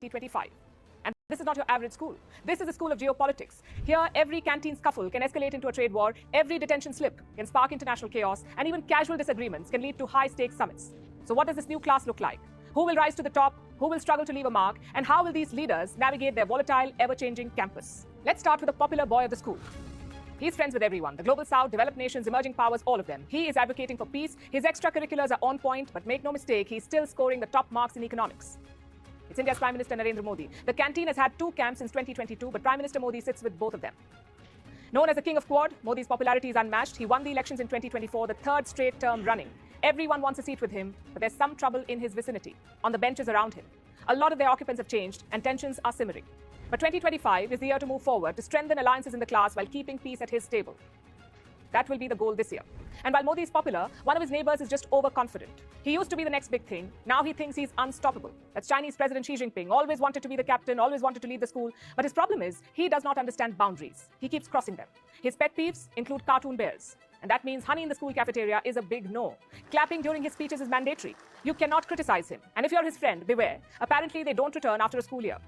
2025. And this is not your average school. This is a school of geopolitics. Here, every canteen scuffle can escalate into a trade war, every detention slip can spark international chaos, and even casual disagreements can lead to high-stakes summits. So what does this new class look like? Who will rise to the top? Who will struggle to leave a mark? And how will these leaders navigate their volatile, ever-changing campus? Let's start with the popular boy of the school. He's friends with everyone, the global south, developed nations, emerging powers, all of them. He is advocating for peace. His extracurriculars are on point, but make no mistake, he's still scoring the top marks in economics. It's India's Prime Minister Narendra Modi. The canteen has had two camps since 2022, but Prime Minister Modi sits with both of them. Known as the king of Quad, Modi's popularity is unmatched. He won the elections in 2024, the third straight term running. Everyone wants a seat with him, but there's some trouble in his vicinity, on the benches around him. A lot of their occupants have changed, and tensions are simmering. But 2025 is the year to move forward, to strengthen alliances in the class while keeping peace at his table. That will be the goal this year. And while Modi is popular, one of his neighbors is just overconfident. He used to be the next big thing. Now he thinks he's unstoppable. That's Chinese President Xi Jinping. Always wanted to be the captain, always wanted to lead the school. But his problem is, he does not understand boundaries. He keeps crossing them. His pet peeves include cartoon bears. And that means honey in the school cafeteria is a big no. Clapping during his speeches is mandatory. You cannot criticize him. And if you're his friend, beware. Apparently, they don't return after a school year.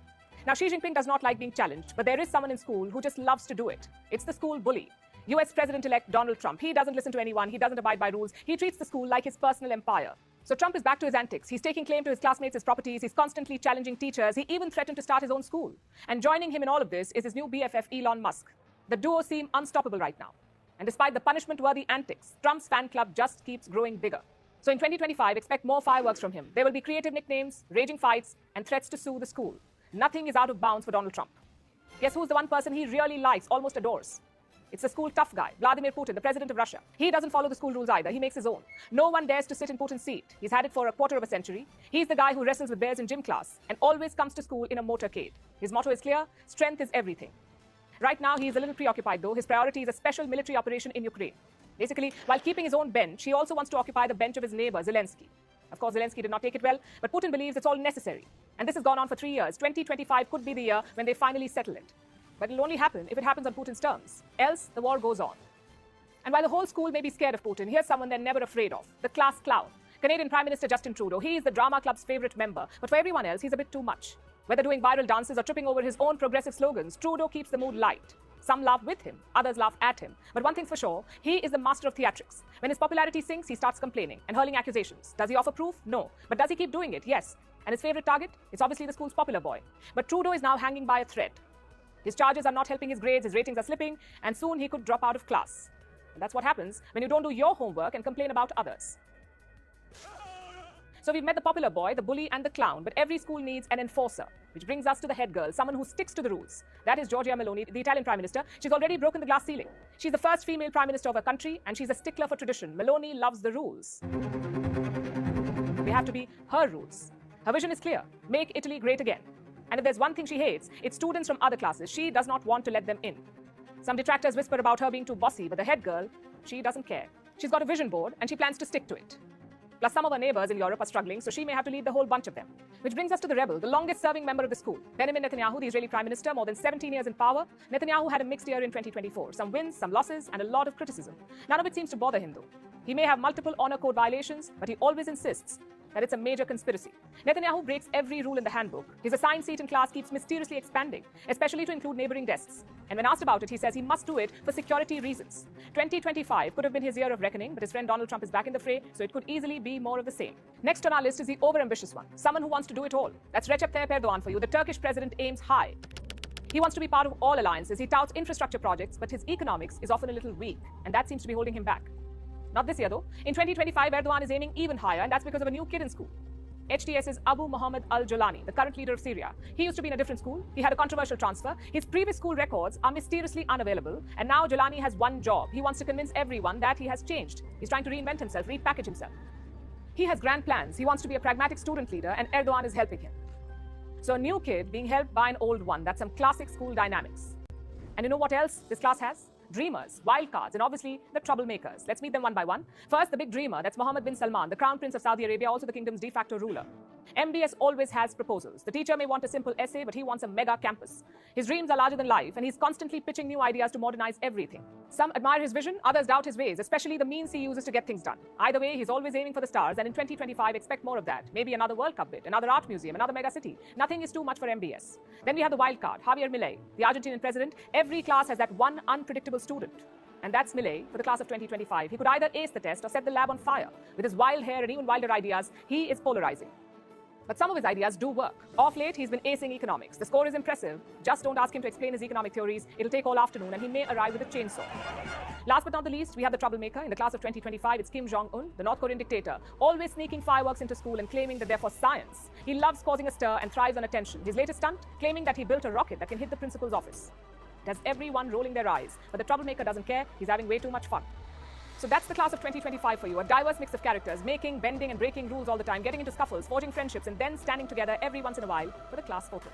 Now, Xi Jinping does not like being challenged, but there is someone in school who just loves to do it. It's the school bully. US President-elect Donald Trump. He doesn't listen to anyone. He doesn't abide by rules. He treats the school like his personal empire. So Trump is back to his antics. He's taking claim to his classmates' his properties. He's constantly challenging teachers. He even threatened to start his own school. And joining him in all of this is his new BFF, Elon Musk. The duo seem unstoppable right now. And despite the punishment-worthy antics, Trump's fan club just keeps growing bigger. So in 2025, expect more fireworks from him. There will be creative nicknames, raging fights, and threats to sue the school. Nothing is out of bounds for Donald Trump. Guess who's the one person he really likes, almost adores? It's the school tough guy, Vladimir Putin, the president of Russia. He doesn't follow the school rules either. He makes his own. No one dares to sit in Putin's seat. He's had it for a quarter of a century. He's the guy who wrestles with bears in gym class and always comes to school in a motorcade. His motto is clear: strength is everything. Right now, he's a little preoccupied, though. His priority is a special military operation in Ukraine. Basically, while keeping his own bench, he also wants to occupy the bench of his neighbor, Zelensky. Of course, Zelensky did not take it well, but Putin believes it's all necessary. And this has gone on for 3 years. 2025 could be the year when they finally settle it. But it'll only happen if it happens on Putin's terms. Else, the war goes on. And while the whole school may be scared of Putin, here's someone they're never afraid of: the class clown. Canadian Prime Minister Justin Trudeau. He is the drama club's favorite member. But for everyone else, he's a bit too much. Whether doing viral dances or tripping over his own progressive slogans, Trudeau keeps the mood light. Some laugh with him, others laugh at him. But one thing's for sure, he is the master of theatrics. When his popularity sinks, he starts complaining and hurling accusations. Does he offer proof? No. But does he keep doing it? Yes. And his favorite target? It's obviously the school's popular boy. But Trudeau is now hanging by a thread. His charges are not helping his grades, his ratings are slipping, and soon he could drop out of class. And that's what happens when you don't do your homework and complain about others. So we've met the popular boy, the bully, and the clown, but every school needs an enforcer, which brings us to the head girl, someone who sticks to the rules. That is Giorgia Meloni, the Italian Prime Minister. She's already broken the glass ceiling. She's the first female Prime Minister of her country, and she's a stickler for tradition. Meloni loves the rules. They have to be her rules. Her vision is clear: make Italy great again. And if there's one thing she hates, it's students from other classes. She does not want to let them in. Some detractors whisper about her being too bossy, but the head girl, she doesn't care. She's got a vision board, and she plans to stick to it. Plus, some of her neighbors in Europe are struggling, so she may have to lead the whole bunch of them. Which brings us to the rebel, the longest-serving member of the school, Benjamin Netanyahu, the Israeli Prime Minister, more than 17 years in power. Netanyahu had a mixed year in 2024. Some wins, some losses, and a lot of criticism. None of it seems to bother him, though. He may have multiple honor code violations, but he always insists that it's a major conspiracy. Netanyahu breaks every rule in the handbook. His assigned seat in class keeps mysteriously expanding, especially to include neighboring desks. And when asked about it, he says he must do it for security reasons. 2025 could have been his year of reckoning, but his friend Donald Trump is back in the fray, so it could easily be more of the same. Next on our list is the overambitious one, someone who wants to do it all. That's Recep Tayyip Erdogan for you. The Turkish president aims high. He wants to be part of all alliances. He touts infrastructure projects, but his economics is often a little weak, and that seems to be holding him back. Not this year, though. In 2025, Erdogan is aiming even higher, and that's because of a new kid in school. HTS's Abu Muhammad al-Jolani, the current leader of Syria. He used to be in a different school. He had a controversial transfer. His previous school records are mysteriously unavailable, and now Jolani has one job. He wants to convince everyone that he has changed. He's trying to reinvent himself, repackage himself. He has grand plans. He wants to be a pragmatic student leader, and Erdogan is helping him. So a new kid being helped by an old one. That's some classic school dynamics. And you know what else this class has? Dreamers, wildcards, and obviously the troublemakers. Let's meet them one by one. First, the big dreamer, that's Mohammed bin Salman, the Crown Prince of Saudi Arabia, also the kingdom's de facto ruler. MBS always has proposals. The teacher may want a simple essay, but he wants a mega campus. His dreams are larger than life, and he's constantly pitching new ideas to modernize everything. Some admire his vision, others doubt his ways, especially the means he uses to get things done. Either way, he's always aiming for the stars, and in 2025, expect more of that. Maybe another World Cup bid, another art museum, another mega city. Nothing is too much for MBS. Then we have the wild card, Javier Milei, the Argentinian president. Every class has that one unpredictable student. And that's Milei for the class of 2025. He could either ace the test or set the lab on fire. With his wild hair and even wilder ideas, he is polarizing. But some of his ideas do work. Off late, he's been acing economics. The score is impressive. Just don't ask him to explain his economic theories. It'll take all afternoon, and he may arrive with a chainsaw. Last but not the least, we have the troublemaker. In the class of 2025, it's Kim Jong-un, the North Korean dictator, always sneaking fireworks into school and claiming that they're for science. He loves causing a stir and thrives on attention. His latest stunt, claiming that he built a rocket that can hit the principal's office. It has everyone rolling their eyes, but the troublemaker doesn't care. He's having way too much fun. So that's the class of 2025 for you, a diverse mix of characters, making, bending, and breaking rules all the time, getting into scuffles, forging friendships, and then standing together every once in a while for the class photo.